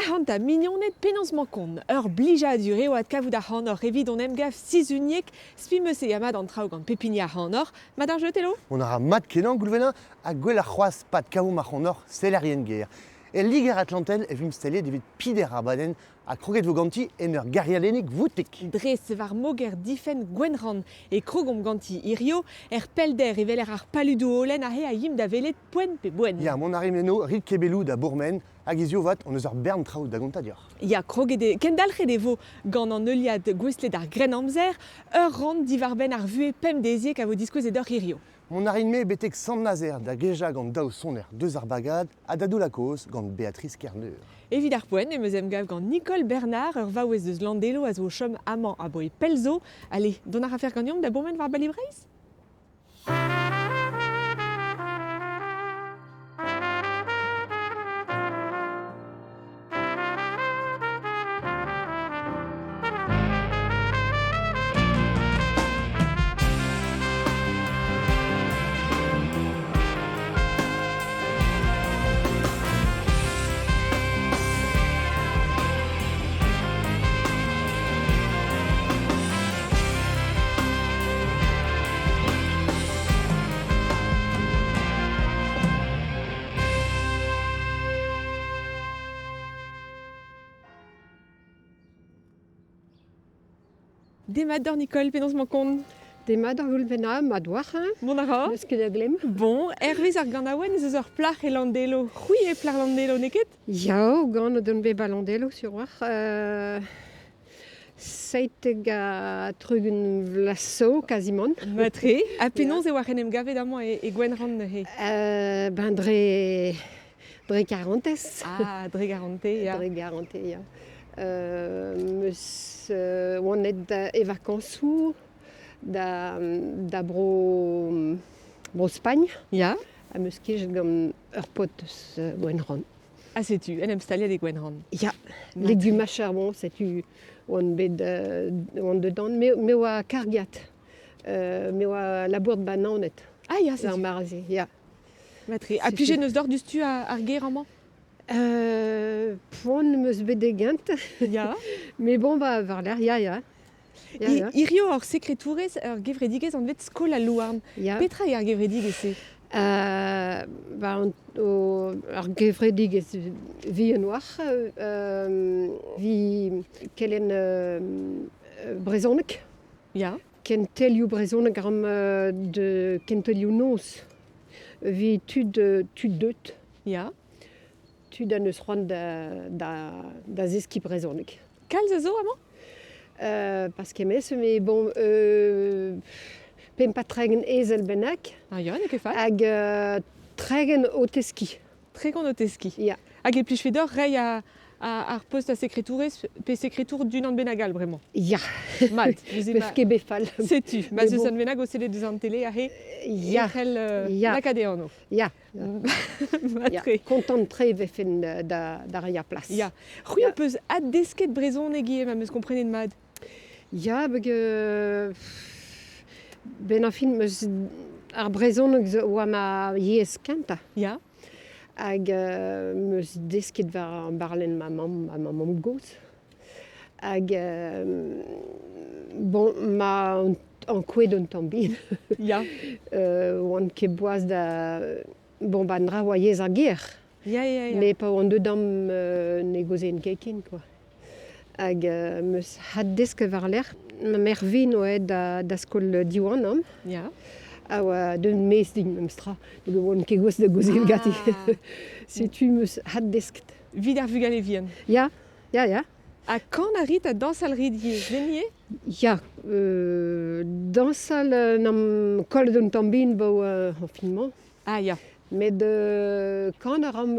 hanta mignonnet penansman kon, ur blija du reo at kavout ar c'hanor evit on emgaf 6 uniek, spi meuse yamad an traoù gant pepini ar c'hanor, mad ar jetelo? On a mat kenan goulvenin a gwell ar c'hoaz pat kavoù ma c'hanor selerien ger. E liger atlantel e vim stelle devet pider ar baden a kroget vo ganti en ur garialennik voutek. Dre se var moger difen gwenran e krogom ganti irio, pelder e veler ar paludou olen a he a yim da velet poen pe boen. Ya, mon arimeno rit kebelou da bourmen, hag izio vat on eus ur bern traoù da gonta dior. Ya kroget e kendalc'het e vo gant an euliad gweslet ar gren amzer, ur rand divarben ar vue pem deziek a vo diskouez ed ur irio. Mon arimé betek Sant Nazaire da geja gant daou soner deus ar bagad a dadou la koz gant Béatrice Kerneur. Evit ar poen e meus emgav gant Nicole Bernard ur vaouez deus Landelo a zo chom amant a boe pelzo. Allez, don ar afer gant yom da bourmen war bali breiz? Demat d'or Nicole, penansman kon. Demat ar goulvena, ma douar, Bon ara? eus ket a glem. Bon, hervez ar gant aouen eus ur plach e Landelo. C'hwi e plach Landelo neket? Ya, gant o don bet balandelo sur war. Seiteg a trugen vlaso, quasiment. Matre. A penons e war en em gavet amañ e gwenran he. Ben dre 40. Ah, dre garante, ya. Dre 40, ya. Meus oanet e vakañsoù da bro Spagne. Ya? A meus ket gant ur pot eus gwenran. Ah, setu, en em staliet e gwenran. Ya, legumacher, bon, setu oan bet oan dedan, me oa kargiat, me oa labour de bananet. Ah, ya, Ar setu. marze, ya. Matre. A pije neus d'or dustu ar ger amañ? Poan meus bet degent, Ya? me bon, va var l'air, ya. Irio ar sekretourez ur gevredigez an vet skol a louarn. Ya. Petra e ar gevredigez e? Ar gevredig ez vi en oar, vi kellen brezhonek, Ya? kentelioù brezhonek ram de kentelioù noz, vi tud deut. Ya? Tud an eus c'hoant da zeski brezhonek. Kalz a zo amañ? Parce qu'emez, mais bon, pemp tregen ezel bennak, Ah, ya, ne ket fall. hag tregen o teski. Tre gant o teski. Ya. Hag e plij fedor rei ar post a sekretourez pe sekretour d'un an benagal, bremañ. Ya. Mat. Eus e Bef ket befal. Setu. Ma Mais zeus bon. an benag o selet deus an tele a he Ya. echel Ya. lakade anno. Ya. Ya. Matre. Kontant tre vefen da ria plas. Ya. C'hwi Ya. o peus ad desket brezon egi ma meus komprenet mad. Ya, beg ben an fin meus ar brezhonek oa ma yez kanta. Ya? Hag meus desket war an barlen ma mam goz. Hag bon, ma an koued an tambin. Ya? Oan ket boaz da bon, ba dra oa yez ar ger. Ya, ya, ya. Me pa oan dedam ne gozen kekin, quoi. Hag meus had desk war l'air. Ma mer vin oa da skol diwan am. Ya? A oa d'un mes din meus tra. Dog oan ket goz da gozen gati. Setu meus had desk. Vid ar vugal e vian. Ya, ya, ya. A kan a rit a dansal ridie, venie? Ya, dansal nam kol d'un tambin bao an finman. Ah, ya. Met kan a ram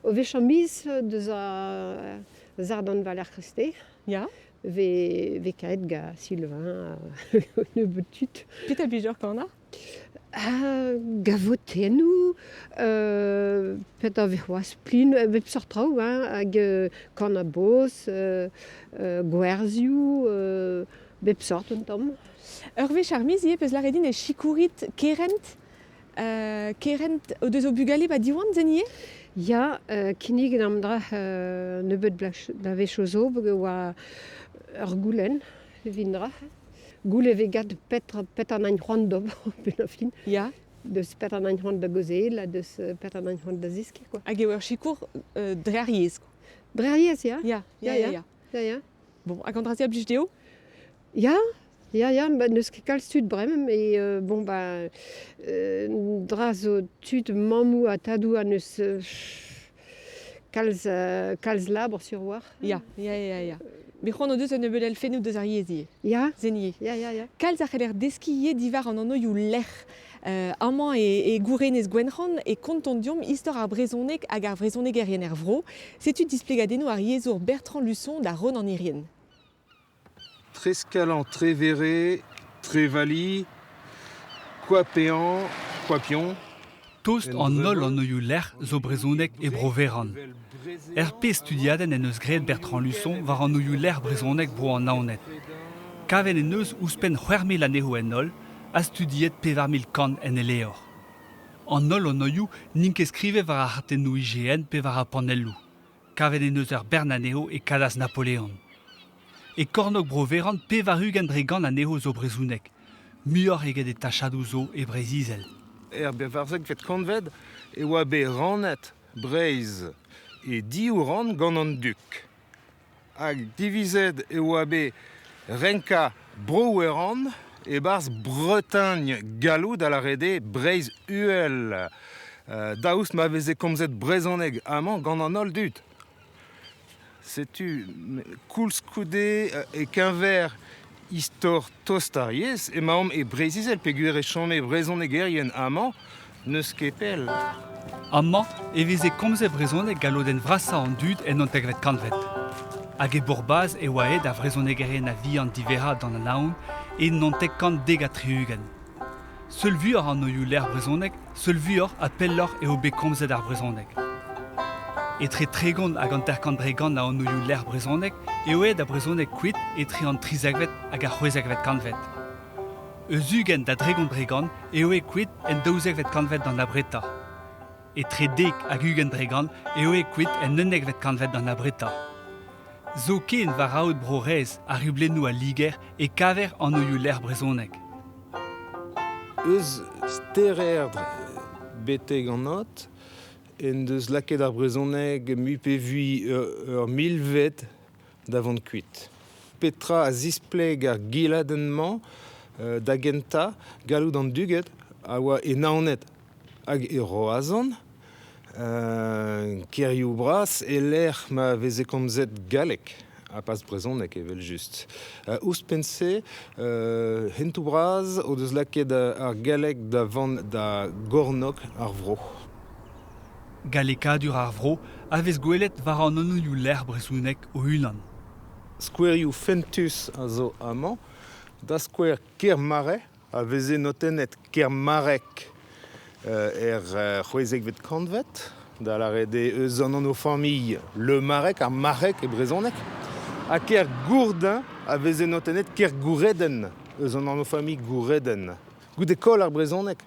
o vecham miz deus a zardan valer kreste. Ya? Ve kaet ga Sylvain ne betut. Pet a bijor kan a? Gavotennou, pet a veoa splin, bep sort traoù, hag kan a boz, gwerzioù, bep sort un tom. Ur vech ar miz ie peus laredin e chikourit kerent o deus o bugale ba diwan zenie? Ja, kinnig am dra nebeut da vechozo oa goulen vindra. Goule vegat pet an ein c'hoant ben a fin. Ya, Deus pet an ein c'hoant da gozel, a deus pet an ein c'hoant da ziske, quoi. hag eo ur sikour dreariez. Dreriez, ya? Ya, ya, ya, ya. Ja, ja. Bon, hag an drazia blij deo? Ja, ba neus ket kalz tud brem, e bon, ba, dra zo tud mamou a tadou a neus kalz labor sur war. Ya, ya, ya, ya. Me c'hoant o deus an evel elfennoù deus ar yezi. Ja, Zenie. ja, ja, ja. Kalz a c'heller deskiye divar an anoioù lec'h. Amañ e gourenez gwenc'han e kontondiom istor ar brezhonek hag ar brezhonegerien er vro. Setu displegadennoù ar yezour Bertrand Luçon da Ron an Irien. Très scalant, très verré, très vali, Quapéan, Quapion. Tost an nol an oioù lec'h zo brezhonek e broveran. RP studiaden en eus graet Bertrand Luçon war an oioù lec'h brezhonek bro an naonet. Kaven en eus ouzpen 4.000 anezho en nol, a studiet pevar 1000 kan en eleor. An nol an oioù n'ink eskrive war ar hartennoù IGN pe war ar panellou. Kaven en eus ur bern anezho e kadas Napoléon. E kornok broveran pe war ugent dregan anezho zo brezhounek. Muioc'h eget e tachadou zo e brezizel. Bevarzek vet kantved e oa be ranet, breiz e dioù ran gant an duk. Hag divizet e oa be renka broueran e barz Bretagne galou da la rede breiz uel. Daoust ma veze komzet brezhoneg amañ gant an ol dut. Setu koulz koude e kenver istor tostariez e maom e brezizel peguer e chome brezhonegerien amañ neus ket pel. Amañ e veze komzet brezhonek galoden vrasa an dud en an tegvet kantvet. Hag e bourbaz e oa aet a brezhonegerien a vi an divera dan an aon e n'an teg kant deg a triugen. Seul vuor an oioù lec'h brezhonek, seul vuor a pelloc'h e obe komzet ar brezhonek. Etre tregont hag an terkant bregan a an oioù lec'h brezhonek e oet a brezhonek kuit etre an trizekvet hag ar c'hwezekvet kantvet. Eus ugent da dregont bregan e oet kuit en daouzekvet kantvet dan la breta. Etre dek hag ugent bregan e oet kuit en neunekvet kantvet dan la breta. Zo ken war aout bro rez a rublennoù a liger e kaver an oioù lec'h brezhonek. Eus stererdr beteg an not, en deus laket ar brezhoneg mupevui ur milvet davant kuit. Petra a zispleg ar giladenman da genta galout an duget a oa e naonet hag e roazan. Kerioù bras e lec'h ma veze komzet galek a pas brezhonek evel just. Oust pense hentou braz o deus laket ar galek davant da gornok ar vro. Galekadur ar vro a vez gwelet war an oioù lec'h brezhounek o unan. Skouerioù fentus a zo amañ, da skouer ker mare a veze notenet ker marek c'hwezekvet kantvet, da la rede eus an o familh le marek, ar marek e brezhonek. A ker gourdin a veze notenet ker goureden, eus an o familh goureden. Goude kol ar brezhonek.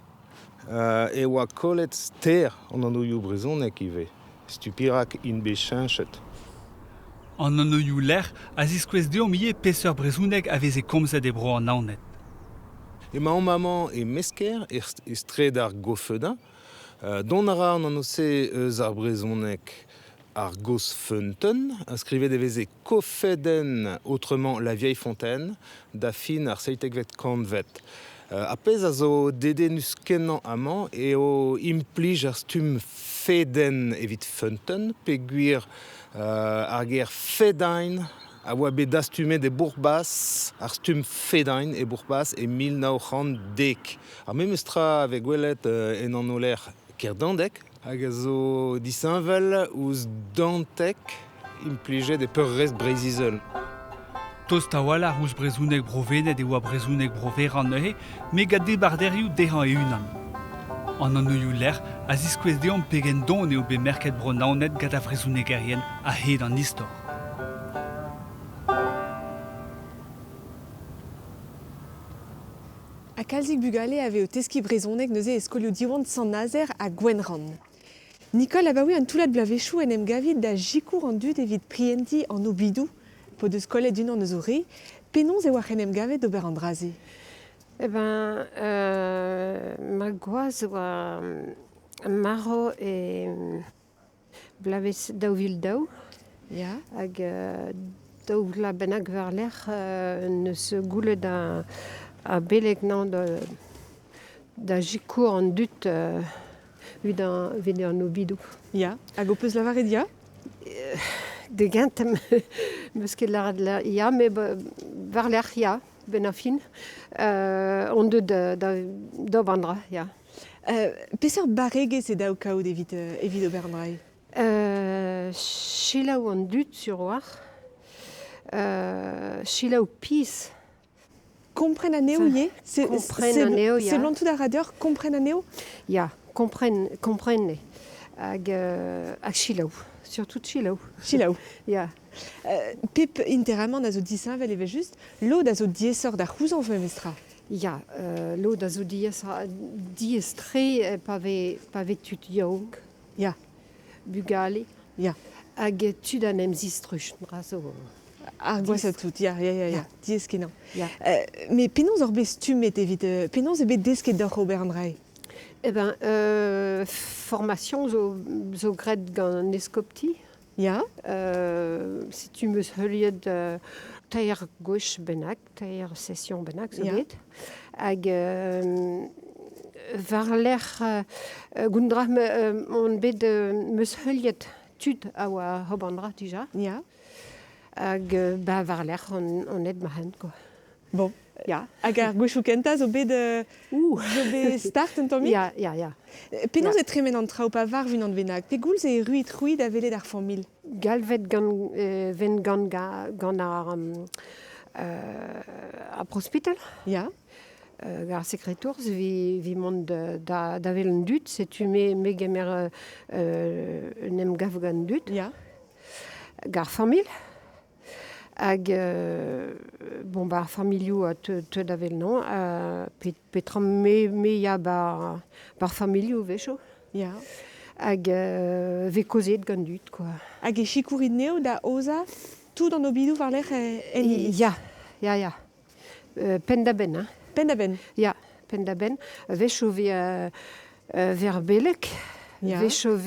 E oa kolet ster an oioù brezhonek ive. Stupirak in be cheñchet. An oioù lec'h a ziskouez deomp ivez peseur brezhounek a veze komzet e bro an naonet. E ma maman e mesker e stred ar gofeudin. Don a ra an anose eus ar brezhonek ar gos feunten, a skrivet e veze kofeden autrement la vieille fontaine, da fin ar seitekvet kantvet. A pez a zo dedenus kenan amañ eo implij ar stum feden evit feunten, peguir ar ger fedain a oa bet dastumet e bourbas, ar stum fedain e bourbas e 1910. Ar memes tra ave gwelet en an oler kerdandek, hag a zo disinvel ouz dantek implijet e peurrez brezizel. Tost a wala rouz brezhounek brovenet e oa brezhounek broveran neuze, me gant debarderioù dehan e unan. An oioù lec'h a ziskouez deomp pegen don eo be merket bro naonet gant a brezhounegerien a hed an istor. A kalzik bugale ave o teski brezhonek neuze eskolioù diwant Saint-Nazaire a Gwenran. Nicole, bah oui, un toulat de blavechou en em gavid da jikour en dud evit prienti en obidou, po de skolet d'un an eus ori, penons e war en em gavet d'ober an draze. Eh ben, ma goaz oa maro e blavez daou vil daou, Ya, hag daou la bennak war l'er neus goulet a beleg nan da jikour an dut vid an obidou. ya, hag o peus lavar dia? De gent meus ket lâret ya, me war l'er ya, ben a fin. On deud d'ob an dra, ya. Peseurt barrege se daou kaout evit ober an drae? Chilaou an dut sur war. Chilaou pis. Kompren aneo ye? Kompren aneo, ya. Se lantou da radeur, kompren aneo? Ya, komprenne. Hag chilaou. Surtout chilaou. Chilaou. Ya. Pep interamant da zo disinvel eve just, lo da zo diesor da c'houzan fe mestra. Ya, lo da zo diestre pave tut yaoug. Ya, Bugale. ya. Hag tud an em zistruch. Brazo. Ar gwaz a tout, ya. Ya. Diez kenan. Ya. Me penons ur bez stumet evit, penons ebe desket d'or ober an drae? Eh ben, formation zo gret gant eskopti. Ya, Si tu meus heuliet taer gauche bennak, taer session bennak, zo Ja. bet. Hag war l'er gundra on bet meus heuliet tud a oa hob an dra dija. ya. Hag war l'er on ed ma hen, quoi. Bon. Ya. Hag ar gwechou kenta zo bet start un tomi? Ya. Penons Ja. e tremen an trao pa var vun an bennak. Pe goulz e ruit da vele d'ar famil. Galvet ven gant ar hospital. Ya, Gar sekretourz vi mont da vel un dut, setu me gemer un em gav gant dut, ya. gar famil. Hag, bon, ar familioù a te da vel non, petram me ya bar familioù vecho. Ya. Hag ve kozet gant dut, quoi. Hag e chikourit neo da oza tout an obidou war l'er en iliz. Ya. Pen da ben, hein. Pen da ben. Ya, pen da ben. Vecho ver belek. Ya. Vecho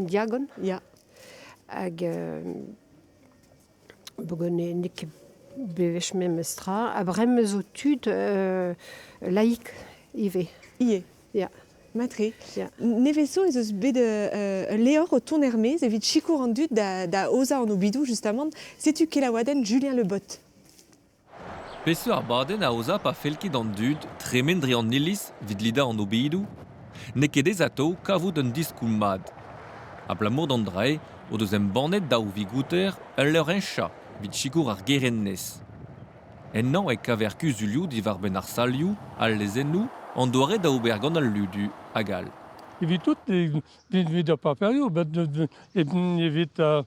diagon. Ya. Hag bogon nek bevech memestra. A brem zo tud laik ive. Ie. Ya. Matre. Ya. Nevezo ez eus bet leor o ton ermez evit chikour an dut da oza an obidou justement. Setu kelaouaden Julien Lebot. Peseurt ar baden a oza pa felket an dud tremen dre an iliz vid lida an obidou, nekedez ato kavout un diskoul mad. A plamour d'an drae, o deus em banet daou vi gouter ul leur encha vid chikour ar gerennez. En nan e kaver kuzulioù divar ben ar salioù al lezennoù an doare da ober gant al ludu agal. Evit tout evit a paperio, bet evit a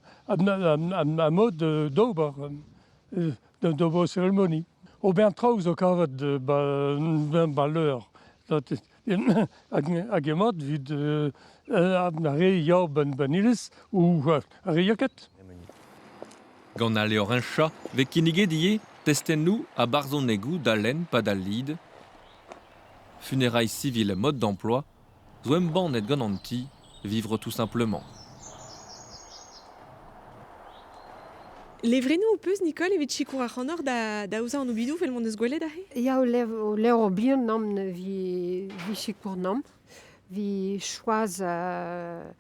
mod d'ober, d'ober cérémonie. Ober traoù zo kavet ba l'eur. Hag emot vid a re yaou ben iliz ou a re yaket. Gant al leur encha ve kinniget ie testennoù a barzonegou da len pa da lid. Funérailles civiles mode d'emploi, zo em banet gant an ti, vivre tout simplement. Levrenou o peus, Nicole, evit chikour ar c'hanor da oza an obidou fel mont eus gwelet ahe? Ya o lev o bihan nam vi chikour nam. Vi choaz a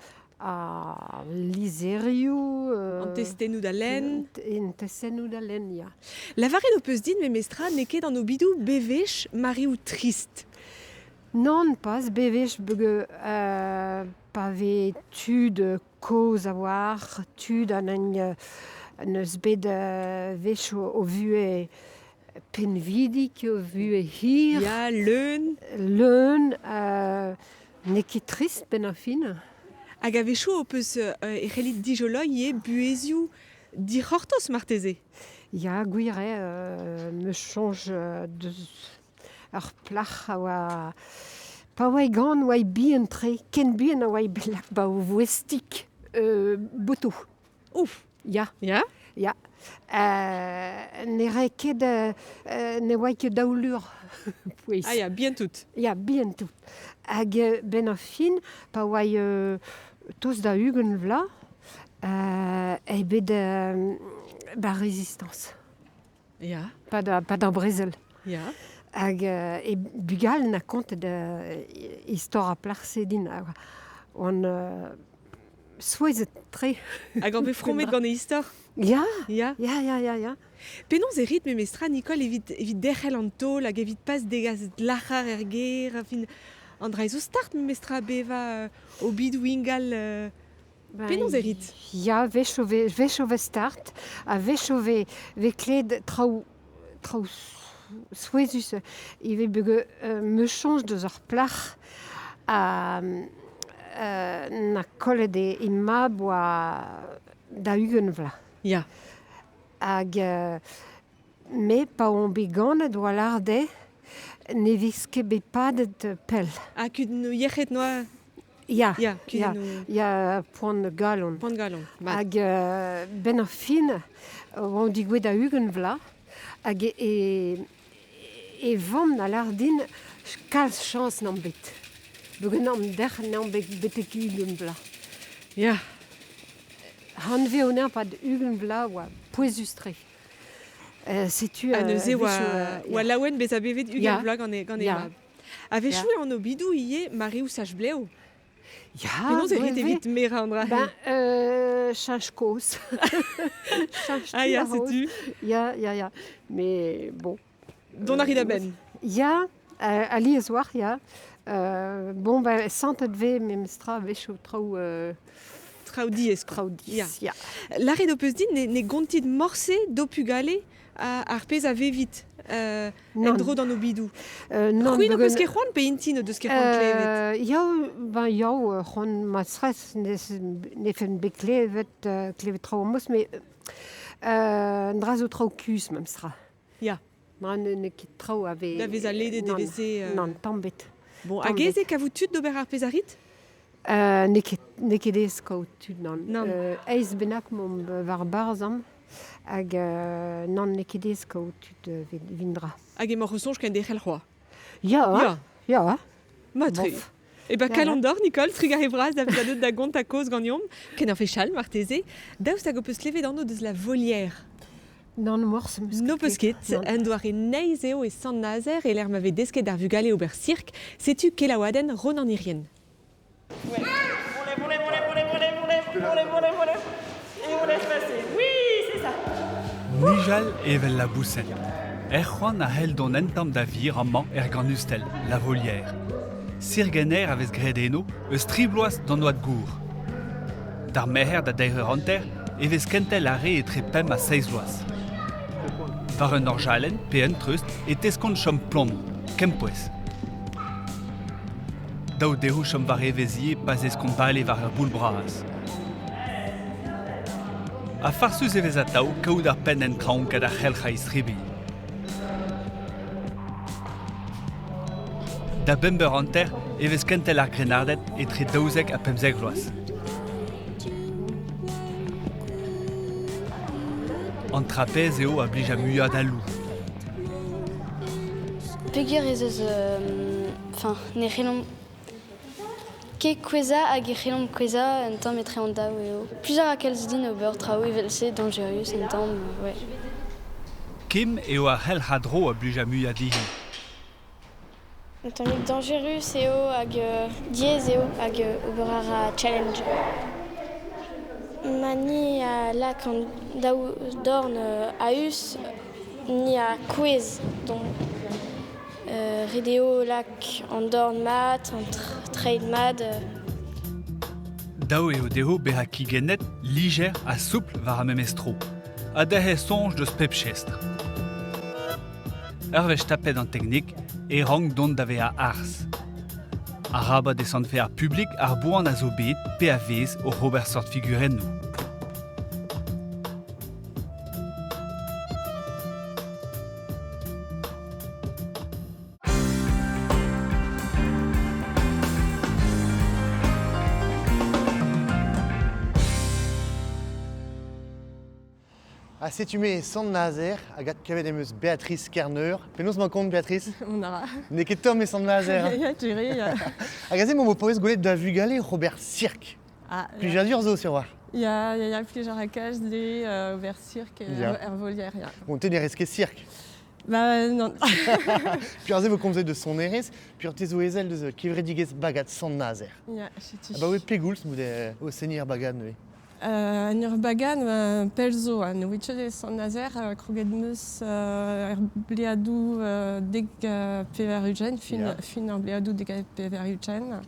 lizerioù. An testennoù da len. En testennoù da len, ya. Lavaret o peus din me mestra neket an obidou bevech marioù trist. Non, pas bevech bege pa ve tud koz a war, tud an neus bet vech o vue penvidik, o vue hir, Ya, leun. leun, neket trist ben a fin. Hag a vechou o peus e c'hellit dijoloi ie buezioù dic'hortos marteze. Ya, gwire me change ar plach a oa Pa oa gant oa bien tre, ken bien a oa belak ba o voestik boto. Ouf. Ya, Ja? ya. Ne rai ket ne oa ket daoulur. Pouez. Ah ja, bien tout. Ya, bien tout. Hag ben a fin, pa oa tos da ugen vla, e bet ba résistance. Ja. Pa da brezel. Ja. Hag e bugal na kont da istor a plarse din. On souezet tre. Hag an pe fromet gant e istor. Ya, Ja. ya. Penaos e rit me mestra Nicole evit derc'hel an tol hag evit pas degaz lachar er ger fin an dra zo start me mestra beva o bidou ingal penaos e rit. Ya, vechove start, a vechove kled traoù souezus. I ve bege me change deus ur plach a na kollet e mab oa da ugen vla. Ja. Hag me pa on beganet oa larde ne vez ket bet padet pel. Ha kud no yechet noa. Ya, Ja, kud ya. no Ya poan galon. pant galon. Mat. Hag ben ar fin, oan digouet da ugen vla, hag e vamm na lardin kalz chans n'an bet. Begen an dec'h n'an betek ugen vla. Ja. Han veoner pad ugen vla oa pouezus tre. Setu A neuze oa laouen bez a bevet ugen Ja. vla gant e Ja. mab. A vechou Ja. an o bidou ie mariou sach bleo. Ya, Penaos e rit evit mera an dra. Ben, chanj koz. Ah ja, setu. Ya. Mais bon. Don a rit a ben. Ya, ali ez war, ya. Bon, ben, santet ve, memstra vechou traoù Traoù diez. traoù Ya. dis. Ya. Lare do peus din ne gontit morse do pugale ar pez a vevit. En dro dan o bidou. Non, C'houin o peus ket c'hoant pe intin o deus ket c'hoant klevet. Yaou, c'hoant ma stress, ne fen bet klevet traoù mos, mais un drazo traoù kus, memstra. Ya. Ne ket traoù ave... Da vez a lede de veze. Non, tambet. Bon, hag eze ka tud d'ober ar pez a rit? Ne ket ez kaout tud, non. Non. Eiz benak mom var barzam, hag non ne ket ez kaout tud vindra. Hag e mor sonj ken dec'hel c'hoa. Ya. Matri. Bof. E ba Ja. kalondor, Nicole, trug ar e braz da vladot da gont a koz gant yom, ken ar fe chal, marteze, daoust hag o peus levet an o deus la volière. Non, morse meus No peus ket, Non. un doare neiz eo e sant nazer e l'er m'ave desket ar vugale ober cirk, setu kelaouaden ron an irien. Nijal evel la boussen. C'hoant a hel don entam da vir amañ gant ustel, la volière. Sirgener a vez gredeno, eus tribloaz d'an oad gour. D'ar meher da deir anter, e vez kentel a re e tre pem a 6 loaz. Var un orjalen, pe un trust, e teskont chom plom, kempoez. Daou dehou chom var e vezie, pas eskont bale var ur boul braz. A farsus e vez a tao, kaout ar pen en traoñ kad ar c'helch a isribi. Da bember anter, e vez kentel ar grenardet e tre daouzek a pemzek loaz. An trapez eo a blij a muiad a lou. Peogwir ez eus, ne c'hellom ket kweza hag e c'hellom kweza un tamm etre an daou eo. Plusieurs a kalz din ober traoù evelse dangerus un tamm, ouais. Kim eo a c'hell hadro a blij a muiad ihi. Un tamm dangerus eo hag diez eo hag ober ar a challenge. Ni a lak an daou dorn a us, ni a kwez, donc redeo lak an dorn mat, an trail mad. Daou eo deho beha kigenet liger a souple var a memestro. A dehe sonj deus pep chestre. Ur vez tapet an teknik e rank don da vea ars. A raba descent fe ar publik ar boan a zo bet pe a vez o c'ober sort figurennoù. Ah, c'est tu mets son Nazaire, agat kavet emeus Béatrice Kerner. Penos m'en compte, Béatrice? On a. N'est que Tom et son Nazaire. Tu ris. Agazé, mon poète goulet de Vugale, Robert Cirque. Ah, Puis j'ai dur zo sur voir. il y a plusieurs accages des vers cirque et Ja. Hervolière. Bon, tenez, risqué Cirque. Bah non. Puis vous comme de son eres, puis tes oezel de kivrediges bagat son Nazaire. Ja, c'est Ah bah oui, Pegouls, vous au seigneur bagat, oui. Nur bagan pelzo an witchede son nazer kroget meus bliadou deg peverugen Ja. fin ar bliadou deg peverugen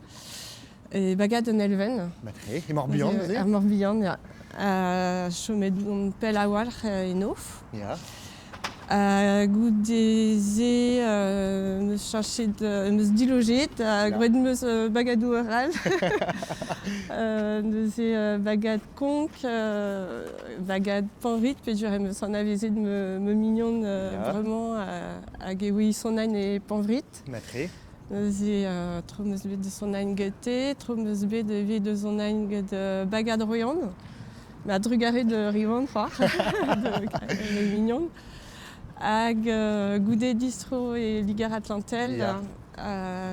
et bagad an elven Matré, et Morbihan, vous ar Morbihan ya chomet on pel a walc'h enof Ja. goudeze meus chachet meus diloget gred meus bagadou oral neuze bagad konk bagad panvit pe dur meus an avezet me mignon Ja. vraiment hag e oui son ain e panvrit Matré. neuze tro meus bet de son ain gete tro meus bet de vet de son ain get bagad royan ma drugare de rivan far de mignon hag goudet distro et ligar atlantel Ja.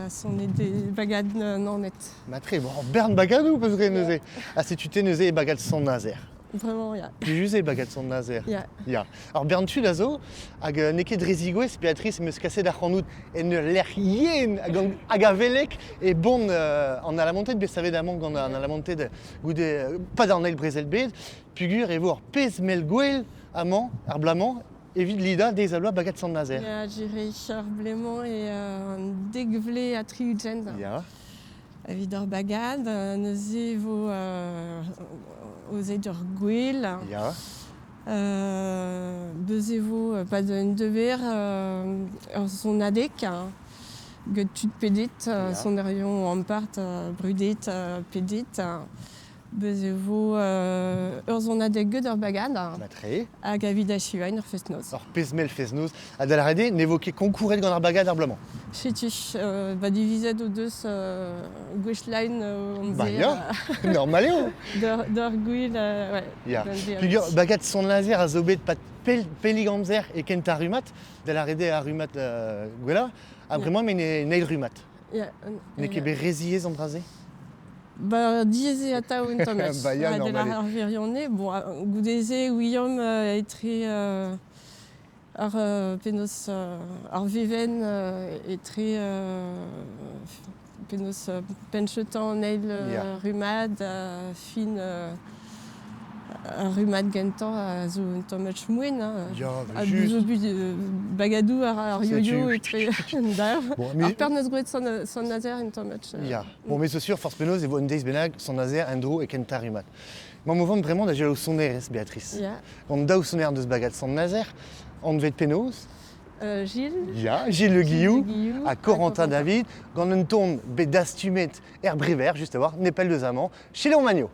son e des bagad nanet. Matré, bon, Bern bagadou, parce que neuze. Ah, c'est tu t'es neuze et bagat son Nazaire. Vraiment, ya. Puis juste bagat son Nazaire. Ya. Ja. Alors Bern tu lazo, hag neket drezigouez, Béatrice meus kaset ar c'hanout en l'air yen hag a velek et bon en a la montée de savedamment gant an a la montée de goudet pas dans el brezel bed, pugur et vor pez mel gwell amant ar blamant evit lida des alois bagat son Nazaire. Ya, jire ar blemant et degvle a triugen. Ja. Evit ur bagad, neuze vo ozet ur gwell. Ja. Beuze vo pas un dever ur son adek. Get tud pedet, Ja. son erion en part brudet pedet. Beuze vo ur son adek get ur bagad. Matré. Hag a vid a chivañ ur fest-noz. Alors pez mel fez noz. A da la rede, n'évoquez concouret gant ar bagad ar blamant. Setu, ba divizet o deus gwechlein Bah, ya. Normaleo. d'ur gwil, ouais. Ja. d'an dez Pugur avet. bagat son Nazaire a zo bet pat peligamzer e kent ar rumat, da la rede ar rumat gwella, a bremañ men neil rumat. Ya, Ne ket bet reziez an draze? ba dieze atav un tomech. Bah, ya, De la normal. ar virionne, bon, goudeze ouiam etre ar penos ar viven etre penos penchetan neil Ya. rumad fin rumad gentan a zo un tomech mouen. Ya, A just. buzo but bagadou ar yo-yo Setu. etre dar. Bon, Ar mais... per neus gouet son nazer un tomech. Ya. Bon, mais c'est sûr, force penaos e vo un deiz benag son Nazaire, Andrew e kent ar rumat. Ma mouvant vraiment da jalo son eres, Béatrice. Ya. On daou son deus bagat son Nazaire, on vet penaos. Gilles. Ya, Gilles Le Guillou. Guillou. À Corentin David, gant un ton bet dastumet er briver, juste à voir, Népal de Zaman, chez Léon Magno.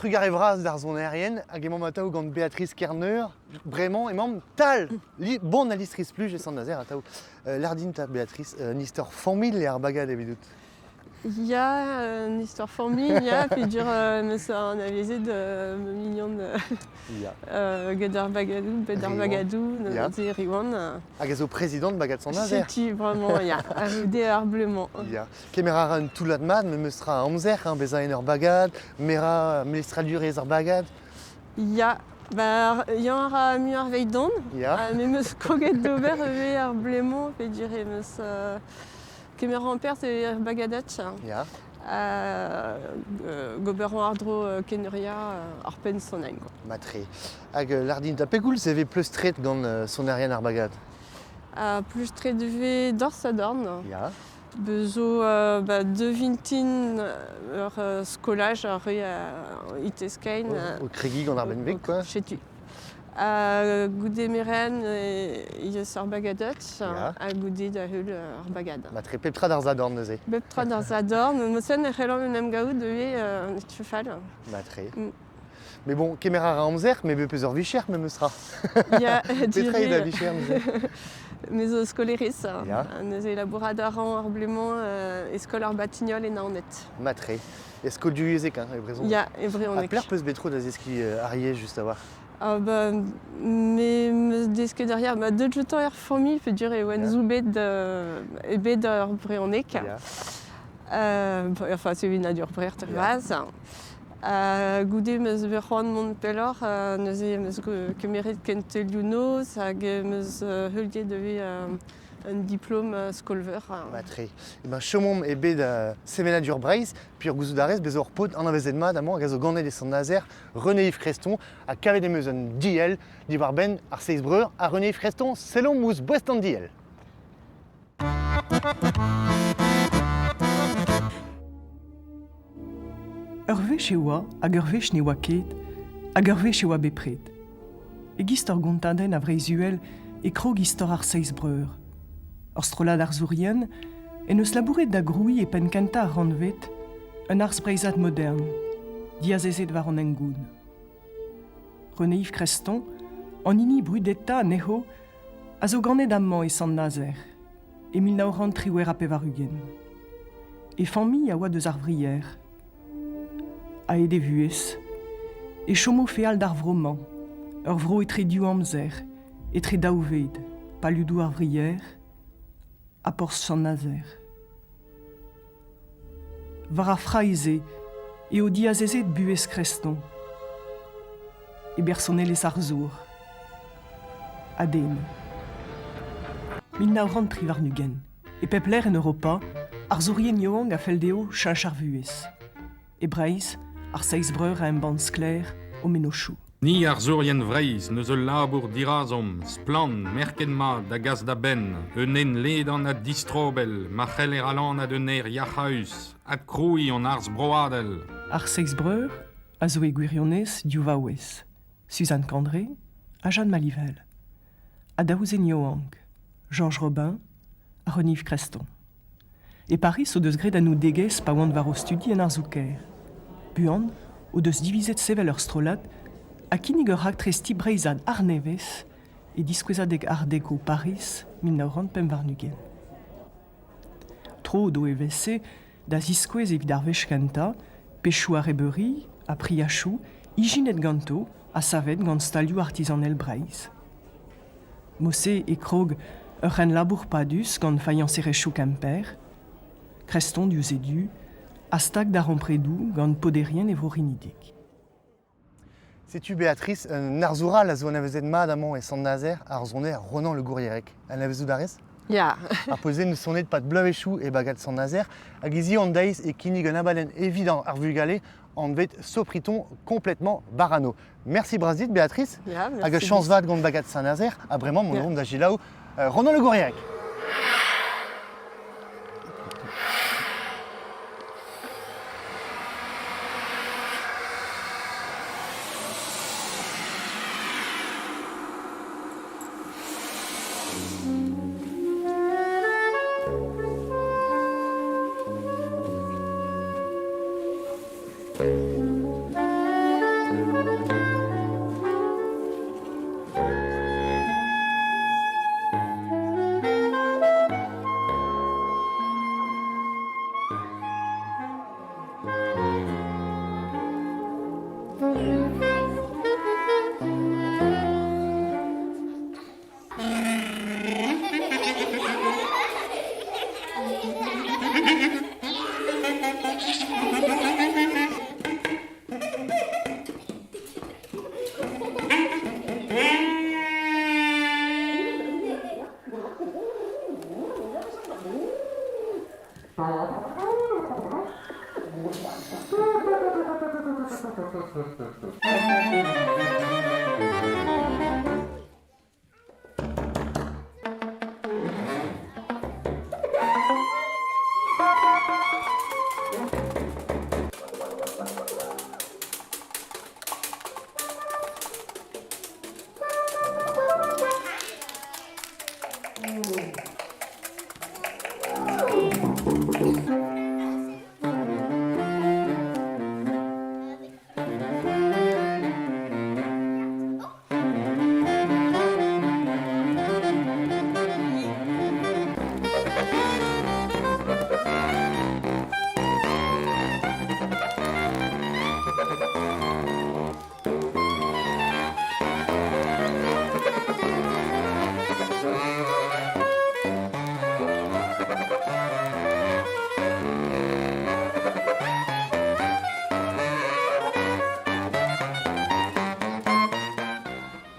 trugar evraz d'ar zon aérienne, hag emañ mataou gant Béatrice Kerner, bremañ emañ tal, bon a listris plus, et sans nazer, ataou. Lardin ta Béatrice, nistor famille ar bagad evidout. Il y a une histoire famille, il y a, puis dire, mais ça, on a visé de millions de Gadar Bagadou, Bedar Bagadou, de Riwan. Hag au président de bagad sans nazer. C'est vraiment, il y a des arblements. Il y a Kemera ran tout l'admad, mais me sera amzer, beza en ur bagad, mera melistralur ez ar bagad. Il y a, il y aura mieux ar veidon, mais me skoget d'ober eve arblements, puis dire, me ça. Kemera en perte et bagadat. Ya. Goberon ardro kenuria arpen sonain. Matre. Hag lardin ta pegoul zeve plus stret gant son aérien ar bagad. Plus stret devait dors à dorn. Ya. Bezo de vintin scolage a iteskein. Au kregi gant ar benveg, quoi. Chez tu. Goudé meren yes ar bagadat, a goudé da hul ar bagad. Matre peptra d'ar zadorn neuze. Peptra d'ar zadorn, mosen e c'hellan un emgaout devait chefal. Matre. Mais bon, Kemera ra amzer, mais be peus ur vicher, me sera. Ya, Petra da vicher, neuze. Mais o skoleris, neuze labourad ar arblemont eskol ar batignol en aonet. Matre. Eskol du yezek, e brezon. Ya, e vreonek. A pler peus betro da zeski arié juste à voir. Mais deske derrière, deux jetons ar famille, peut dire, et wen zoubet ebet ar breonek. Enfin, c'est une nadur brer tervaz. Goudé meus berroan Montpellor, neuze meus kemeret kenteliouz, hag meus hulget devait un diplôme skolver. Matre. Chomom e bet semenadur breiz, puis ur gouzout bezor pot an avezet mad amant hag a zo ganet e son nazer René-Yves Creston a kavet emeus un diel di war ben ar seiz breur a René-Yves Creston selon mous boest an diel. Ur vech e oa hag ur vech ne oa ket hag ur vech e oa bepred. E gist ur gontadenn a vreizuel e krog istor ar seiz breur. Ur strolad ar zourien, en eus labouret da groui e pen kenta ar ranvet, un ars breizat modern, diazezet war an engoun. René-Yves Creston, an ini brudetta neho, a zo ganet amman e sant nazer, e mil naoran triwer a pevarugen. E famille a oa deus ar vrier, a ede vuez, e chomo feal d'ar vroman, ur vro etre diou amzer, etre daouved, paludou ar vrier, a porz sant nazer. Var a fraize, e o diazezet buez Creston, e bersonel ar zour, a den. Mil naoran tri war nugen, e pepler en Europa, ar zourien yoang a feldeo chanch ar vuez, e breiz, ar seiz breur a embant skler o menochou. Ni ar zourien vreiz, neus ul labour dirazom, splan, merkenma, da gaz da ben, un en ledan ad distrobel, ma c'hell er alan ad un er yachaus, ad kroui on ars broadel. Ar seiz breur, a zo e gwirionez diouvaouez, Suzanne Candré, a Jeanne Malivel, a daouzen yoang, Georges Robin, a René-Yves Creston. E Paris o deus gret a nou degez pa oant var o studi en ar zouker. Buan, o deus divizet sevel ur strolat, a kinnig ur aktresti breizad ar nevez e diskouezadeg ar deko Paris 1940 Tro do e vese da ziskouez evit ar vech kenta, pechou ar ebeuri, a priachou, ijinet ganto, a savet gant stalioù artisanel breiz. Mosse e krog ur ren labour padus gant faian serechou kemper, Creston dius edu, a stag d'ar ampredou gant poderien e vorinidik. Sais-tu, Béatrice, Narzoura, la zone avezet mad amant et sant nazer, ar zoner Ronan le Gourierec. Elle avezou darez? Ya. A posé ne sonnet pat blavechou et bagat sant nazer, a gizi an daiz et kinig un abalen évident ar vugale, an vet sopriton complètement barano. Merci Brasit, Béatrice. Ya, merci. Hag chance vat gant bagat sant nazer, a vraiment mon nom d'agilao, Ronan le Gourierec.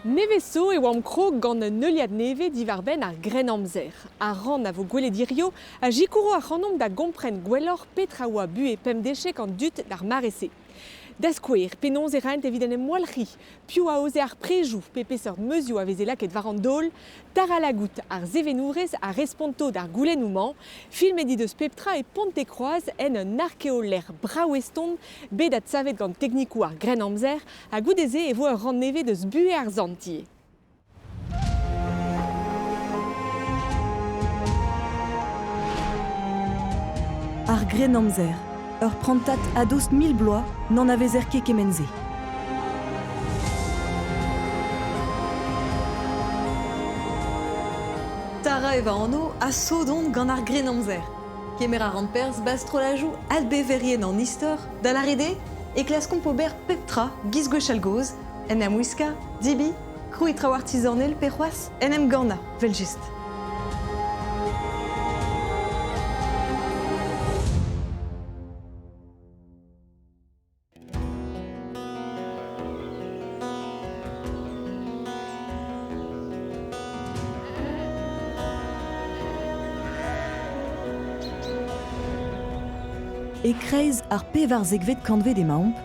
Neveso e oam krog gant un euliad neve divar ben ar Grenamzer. A ran a vo gwele dirio, a jikouro a c'hanom da gompren gwellor petra oa bu e pemdechek an dut d'ar marese. Deskouer, penonz e rent eviden em moalri, piou a oze ar prejou, pepeseur meuzio a veze laket var an dol, tar a lagout ar zevenourez a responto d'ar goulenouman, filmet deus peptra e Pontekroaz en un arkeoler braoueston bet savet gant teknikou ar Grenamzer, a goudeze e vo ur ran neve deus bue ar zantier. Ar Grenamzer, ur prantat a dost 1000 bloaz n'en a vezer ket kemenze. Tara eva anno a sodon gant ar Grenamzer. Kemer a rantperz bastrolajou albeverien an istor, da la rede, e klaskom pober peptra, giz gwechalgoz, en am wiska, dibi, krou traoù artizanel perroaz, en am gana, vel just. E kreiz ar pevar zegvet kantvet e maomp.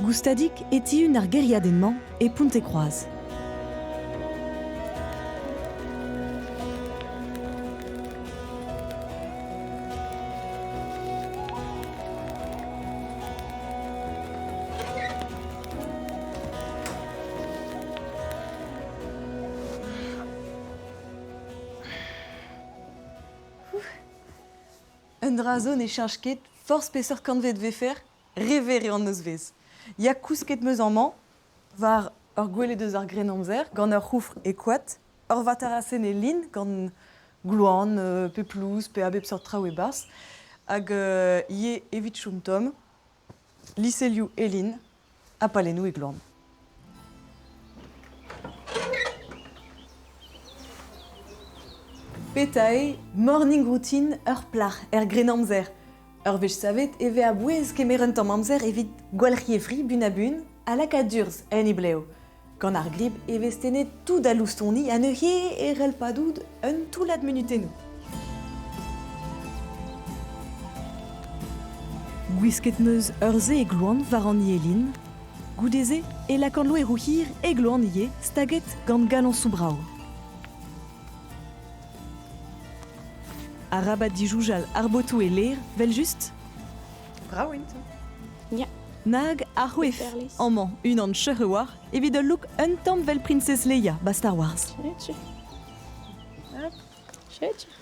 Goustadik e tiun ar geriadenman e Pontekroaz. Un drazo ne chanj ket, force peseur kantvet vefer, rever e an neus vez. Ya kousket meus an man, var ur gwele deus ar Grenamzer, gant ur c'houfr e koat, ur vatarasen e lin, gant glouan, pe plouz, pe a bep sort traoù e bars, hag ye evit choum tom, liselioù e lin, a palenou e glouan. Petae, morning routine ur plar er Grenamzer. Ur vech savet eve a bouez kemeren tamm amzer evit gwalc'hi e fri bun a bun a laka durz en e bleo. Gant ar glib eve stenet tout a loustoni a neuze e rel padoud un toulad minutenou. Gwisket meus ur ze e glouan var an ie lin, goudeze e lakan lo e rouhir e glouan ie staget gant galan soubrao. A rabat dijoujal ar botou e ler, vel just? Braouint. Ja. Nag a c'hwef, amman, un an cheur war, evit ul look un tamm vel Princess Leia, ba Star Wars.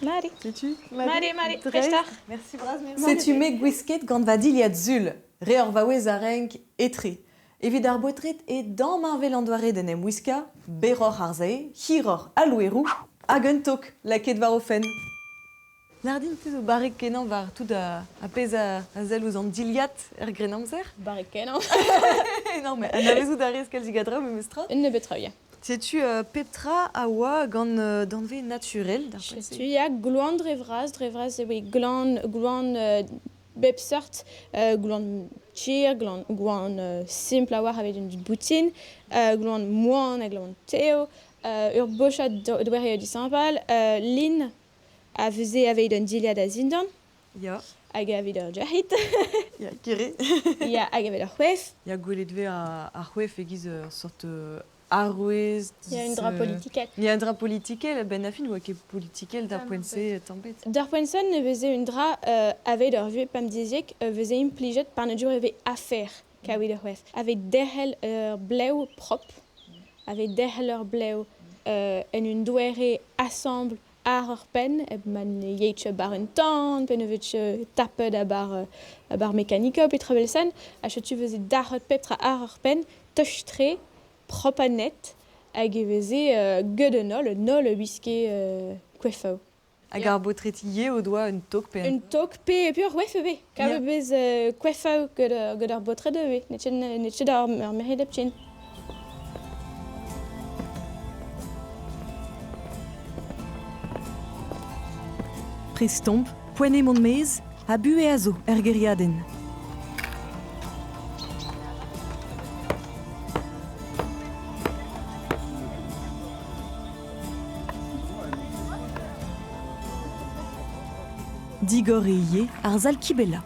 Mari. Setu? Mari, prestar. Merci braz, setu me gwisket gant va diliad zul, re ur vaouez a renk etre. Evit ar botret e dam ar vel an doare den em wiska, beror ar zae, hiror a louerou, hag un tok, laket var o fen. Nardin plus o barek kenan var tout a pez a zel ouz an diliat er Grenamzer? Barek kenan. Non, mais an avezou da rez kalzi gadra me mestra? Un ne betra, ya. Setu peptra a oa gant danve naturel? Setu, ya, glouan drevraz eo glouan bep sort, glouan tir, glouan simple a war avet un dut boutin, glouan moan a glouan teo, ur bochat doer eo di sampal, lin, a veze avec un dilia da zindan. Ya. Hag avec un jahit. Ya, kere. Ya, hag avec un hwef. Ya gwelet ve ar c'hwef egiz sorte arwez. Il y a une drap politiquelle. Il y a un drap politiquelle, ben a fin oa ket politiquelle d'ar poense tempet. D'ar poenson ne veze un drap avec un vieux pam diziek veze impliget par nature avec affaire kaoui de hwef. Avec derhel bleu propre, avec derhel bleu en une douere assemble ar pen, man yeitche bar un tan, pen evitche taped a bar mécanique pe trebelsen, a tu veze darot pep tra ar pen, tochtre, prop a net, hag e veze gueux de nol whisky kwefo. Hag ar botretille o doa un tok pe. Un tok pe ur wef ebe. Ka bez kwefo gueux ar botre de ebe. Netche d'ar meri depchin. Prestomp, poene mon mez, a bu e a zo geriaden. Digor e ie ar zal kibella.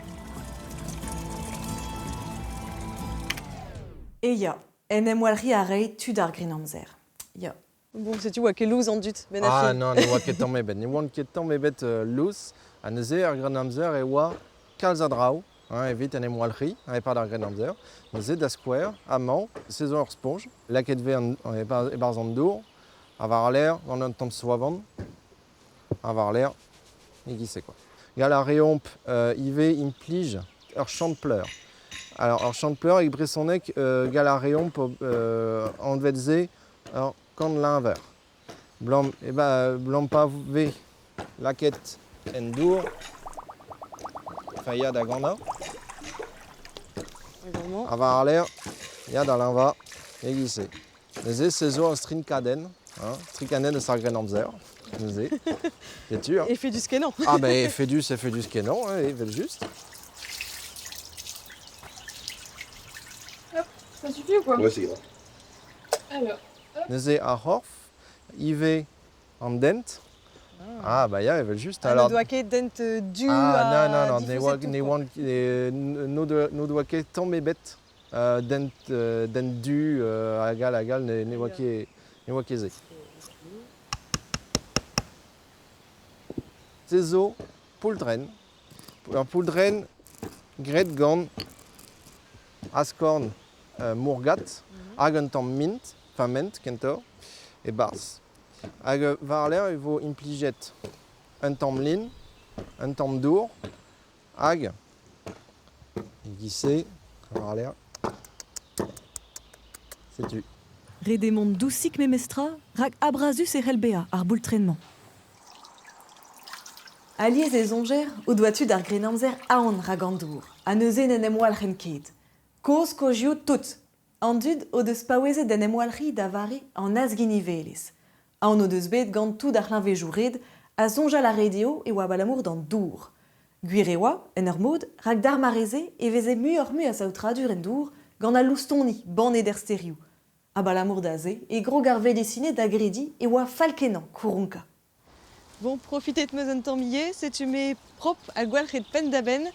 E ya, en emwalri a rei tud ar grenamzer. Ya. Bon, c'est tu vois que louz en dut, ben a Ah fin. non, ne oa ket tamm ne oa ket tamm lous, a neuze ar grenamzer e oa kalz a draou, evit en emwalri, e par ar grenamzer, neuze da square, amañ, sezon ur sponge, laket ve e bar zan dour, a var l'air, gant un tamm soavan, a var l'air, e gise quoi. Gal a reomp, ive implij ur chanpleur. Alors, ur chanpleur eg bresonnek gal a reomp an vetze ur kant l'inver. Blam pa ve laket en dour, enfin ya da ganda. A var l'air, ya da l'inva, e gise. Neuze sezo an strinkaden, strikaden de sar grenamzer. Neuze, c'est sûr. Et fait du skenan. Ah ben fait du skenan, et fait juste. Hop, ça suffit ou quoi? Ouais, c'est grave. Alors, hop. Neuze a horf, ive en dent. Ah bah ya, elle juste. Alors, ne doit ket dent du ah non, diffuser ne oa tout, ne quoi. oan no doa ket tamm ebet dent du a gal ne oa ket ze. Zezo pouldren. Un pouldren gret gant askorn mourgat, hag un tamm mint, enfin ment kentor, e bars. Hag war l'air e vo implijet un tamm lin, un tamm dour, hag gise, war l'air, setu. Redemont doucik memestra, rak abrazus e relbea ar boultrennement. Aliez e zonger, ou dois-tu d'ar grenamzer aon ragandour, a neuze n'en emwal renket. Koz kojio tout. An dud o deus paoueze d'en emwalri da vare an asgini velez. Aon o deus bet gant tout d'ar linvejou red, a zonja la radio e oa balamour d'an dour. Gwir e oa, en ur mod, rak d'ar mareze e veze mu a sao tradur en dour, gant a loustoni, ban e der steriou. A balamour da ze, e gro garve dessiné da gredi e oa falkenan, kouronka. Bon, profitez de meus un temps millet, c'est tu mets propre à gwalch et pen d'aben,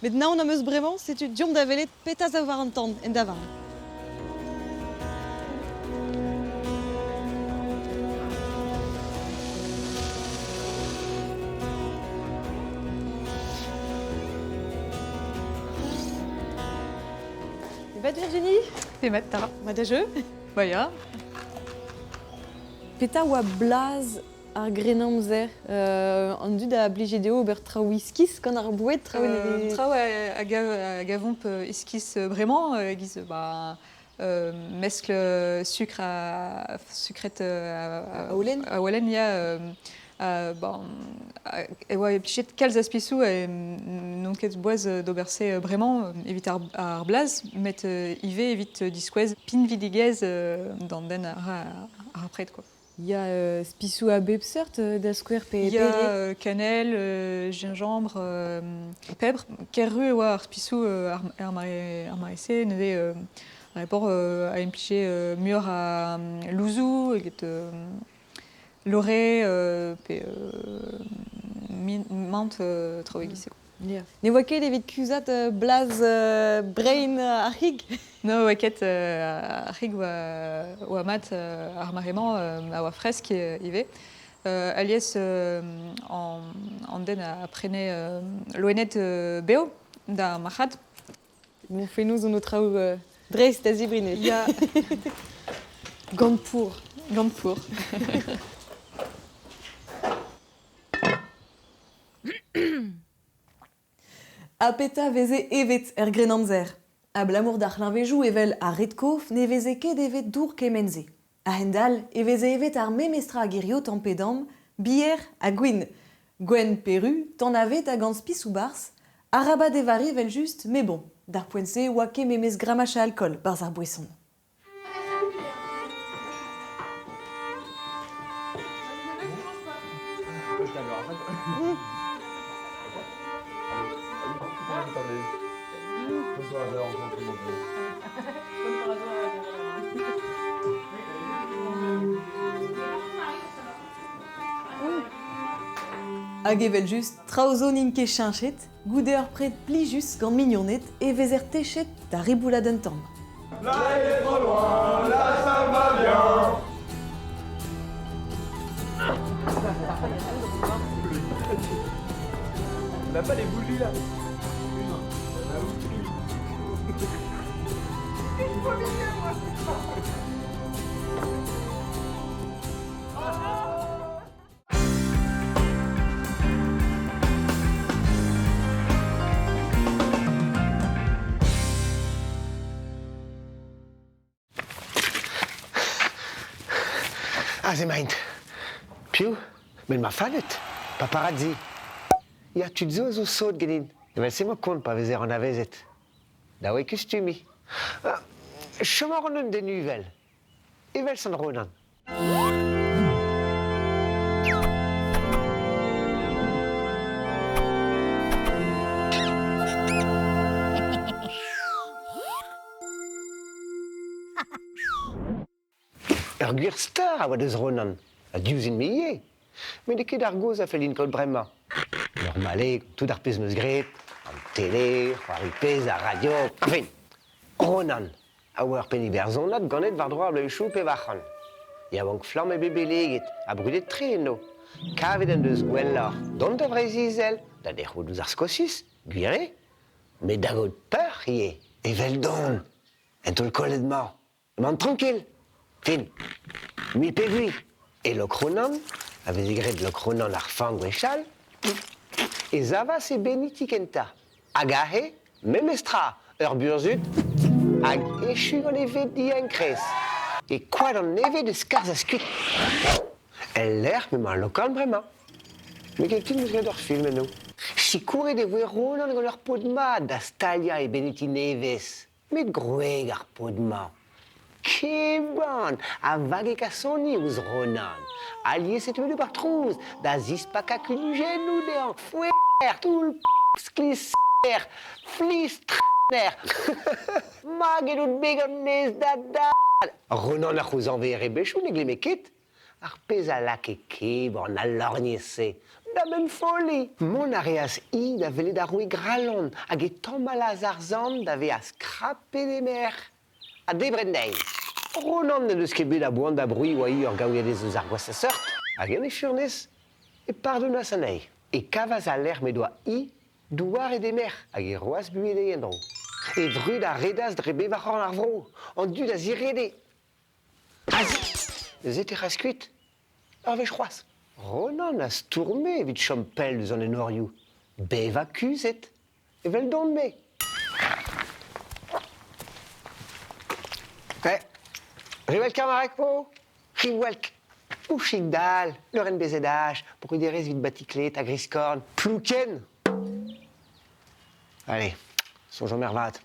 mais now on a meus brement, c'est tu diom d'avelet pétas avoir entendre en d'avar. C'est Virginie? C'est mat, Tara. Mat a jeu? Baya. Peta oa blaz ar grenamzer, an dud a bligedeo ober traoù iskis gant ar boued traoù Trao a gavomp esquisse vraiment, egiz mescle sucre à sucrète à Olen, il y a et ouais, pichet kalz aspissou et non ket boise d'oberse vraiment évite ar blaz met ive évite disquez pin vidigez dans den ar prête quoi. Il y a spissou à bepsert d'asquer pe. Il y a cannelle, gingembre, pèbre. Kerru ou ar spissou ar marissé neve rapport à impliquer mur à louzou et loré pe mante traoegise. Ne oa ket evit kuzat blaz brain ar hig? No, oa ket ar hig oa mat ar marement a oa fresk ive. Alies an den a prene loenet beo da machat. Bon, fais-nous un autre dreist da zibrine. Ya. Gantpour. Gantpour. Apeta veze evet grenamzer. A blamour d'ar linvejou evel a redkof ne veze ket evet dour kemenze. A hendal e veze evet ar memestra girio tampedam, bier a gwin. Gwen peru, tan avet a gant spis ou bars, a rabat evari vel just, mais bon, d'ar poense oa ket memes gramach a alcool bars ar boisson. Hag evel just, traozo ninke chinchet, gouder pret plijus gant mignonnet e vezer techet da riboulad un tamm. Là il est trop loin, là ça va bien. On n'a pas les bougies là. Ah, c'est meint. Piu, mais ma fanet, paparazzi. Ja, tu zo zo sot genin. Evel sema kont pa vezer an avezet. Da oe kustumi. Chomar an den uvel. Evel san ronan. Ur gwir star a oa deus ronan. A diouzin meye. Mais de ket ar goz a fel inkot bremañ. Normale, tout ar pez meus gret, an tele, c'hoari pez, a radio, enfin, ronan. A oa ur pen iberzonat ganet war droa bleuchou pe vachan. Ya bank flamm e bebeleget, a brudet tre eno. Kavet an deus gwellor, dont a vre zizel, da derro douz ar skosis, gwire. Me da god peur, ie, evel don, en tol kollet ma. Man tranquil, fin, mi pe gwi. E lok ronan, a veze gret lok ronan ar fang gwechal, e zava se benitik enta. Hag ahe, memestra, ur burzut, hag echu gant evet di enkres. E koad an evet eus karzh a skut. El ler me ma lokal bremañ. Me ket-tin eus gret ur film eno. Sikouret e voe ronan gant ur pod ma da stalia e beniti nevez. Met groeg ar pod ma. Keban, a vage kasoni ouz ronan. Alié set velu par trouz, da zis pa kakulujen ou de an fouer, tout le sklisser, flis trener. Mag edout began nez da dad. Ronan a c'houz anver e bechou ne glemeket. Ar pez a lak e keban a lorgnese. Da ben foli. Mon a reas i da vele da roue gralon, hag e tammalaz ar zan da ve a skrape de mer. A debrendei. Ronan ne deus ket bet a boan da brui oa ur gaouiadez eus ar goaz a seurt, hag en e furnez, e pardonnas anei. E kavaz a ler me doa i, douar e demer, hag e roaz buede endro. E vrud a redaz dre bevaran ar vro, an dud a zirede. Azi, eus ete raskuit, ar vech c'hoaz. Ronan a stourme evit chompel eus an enorioù. Beva kuzet, evel don me. Riwelk kamarek po, riwelk. Ouchik dal, leuren bezedaj, bruderez vit batiklet, a griskorn, plouken. Allez, sonjom mervat.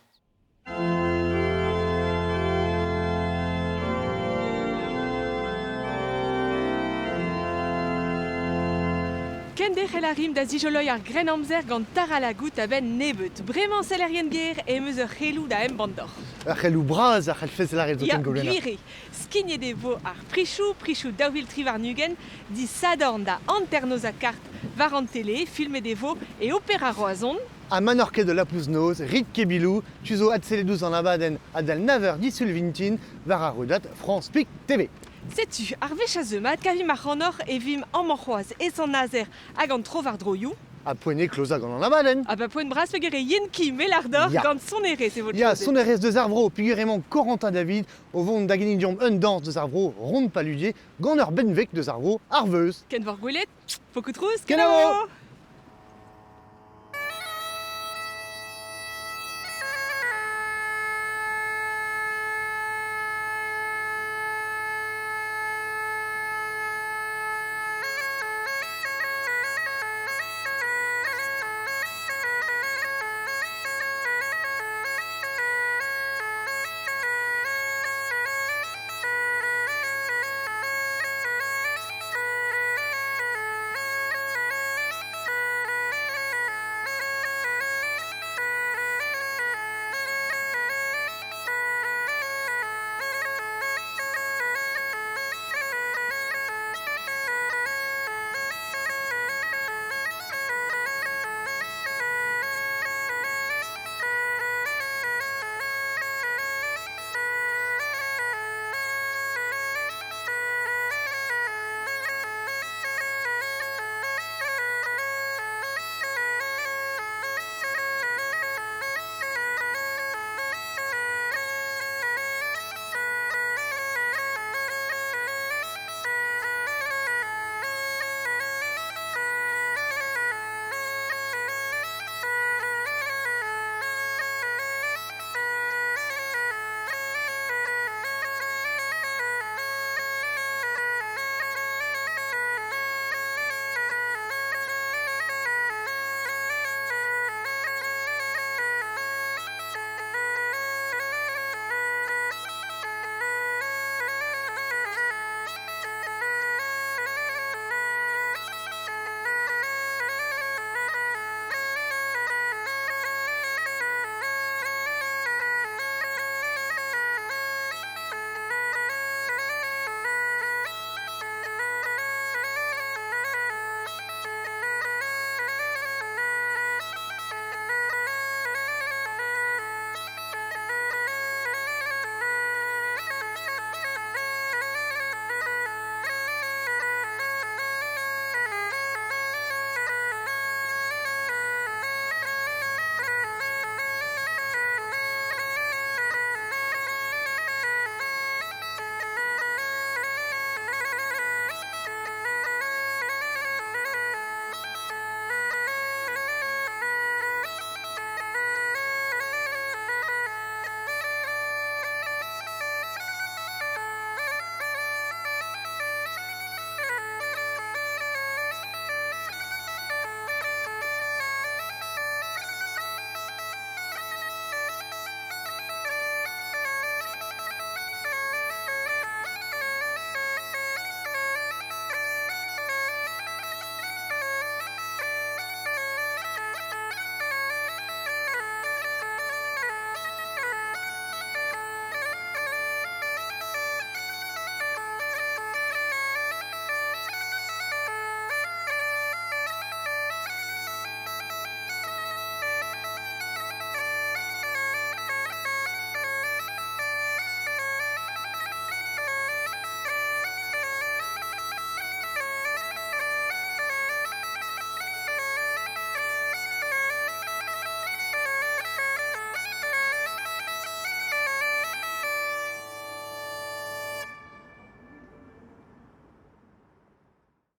Kender el arim da zijoloi ar grenamzer gant tar a la gout a ben nebeut. Bremañ selerien ger e meus ur c'helou da em bandor. Ar c'helou braz, ar c'hel fezelar e zo Ya, ken golena. gwire, skignet e vo ar prichou daouvil tri war nugen, di sadorn da anternoz a kart varan télé, film des veaux et opéra roison. À Manorquet de la Pouznoz, Rit Kebilou, Tuzo Adseledous en Abaden, Adal Naver d'Isulvintin, Vara Rudat, France Pic TV. Sais-tu, Arvé Chazemat, Kavim Arranor et Vim Amorroise et son Nazer, Agant Trovardroyou. À Poigné Closa en Abaden. Ah bah, Poigné Brasse, Fegere Yenki, Mélardor, Ya. Gant son erré, c'est votre Il y a son RS de Zarvro, figurément Corentin David, au vent d'Agenidium un danse de Zarvro, Ronde Paludier, Ganneur Benvec de Zarvro, Arveuse. Ken Vorgoulet, Fokoutrous, Kenavo.